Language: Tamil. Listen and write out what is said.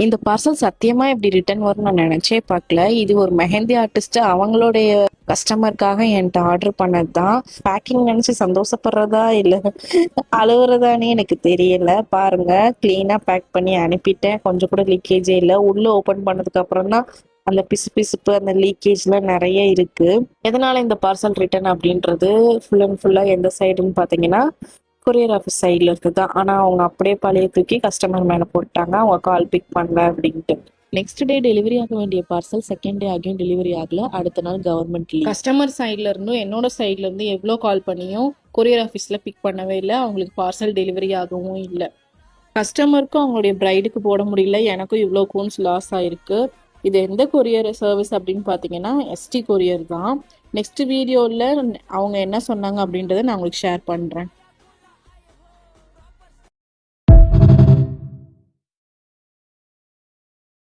இந்த பார்சல் சத்தியமா இப்படி ரிட்டர்ன் வரும்னு நான் நினைச்சே பார்க்கல. இது ஒரு மெஹந்தி ஆர்டிஸ்ட் அவங்களுடைய கஸ்டமருக்காக என்கிட்ட ஆர்டர் பண்ணது தான். பேக்கிங் நினைச்சு சந்தோஷப்படுறதா இல்ல அழுவுறதானே எனக்கு தெரியல. பாருங்க, கிளீனா பேக் பண்ணி அனுப்பிட்டேன். கொஞ்சம் கூட லீக்கேஜே இல்லை. உள்ள ஓபன் பண்ணதுக்கு அப்புறம் தான் அந்த பிசு பிசுப்பு அந்த லீக்கேஜ்லாம் நிறைய இருக்கு. எதனால இந்த பார்சல் ரிட்டர்ன் அப்படின்றது ஃபுல் அண்ட் ஃபுல்லா எந்த சைடுன்னு பாத்தீங்கன்னா கொரியர் ஆஃபீஸ் சைடில் இருக்குது தான். ஆனால் அவங்க அப்படியே பழைய தூக்கி கஸ்டமர் மேலே போட்டாங்க, அவங்க கால் பிக் பண்ணல அப்படின்ட்டு. நெக்ஸ்ட் டே டெலிவரி ஆக வேண்டிய பார்சல் செகண்ட் டே ஆகியும் டெலிவரி ஆகல. அடுத்த நாள் கவர்மெண்ட் லீவ். கஸ்டமர் சைட்ல இருந்தும் என்னோட சைட்ல இருந்து எவ்வளோ கால் பண்ணியும் கொரியர் ஆஃபீஸில் பிக் பண்ணவே இல்லை. அவங்களுக்கு பார்சல் டெலிவரி ஆகவும் இல்லை. கஸ்டமருக்கும் அவங்களுடைய பிரைடுக்கு போட முடியல. எனக்கும் இவ்வளோ கூன்ஸ் லாஸ் ஆயிருக்கு. இது எந்த கொரியர் சர்வீஸ் அப்படின்னு பார்த்தீங்கன்னா எஸ்டி கொரியர் தான். நெக்ஸ்ட் வீடியோவில் அவங்க என்ன சொன்னாங்க அப்படின்றத நான் உங்களுக்கு ஷேர் பண்ணுறேன்.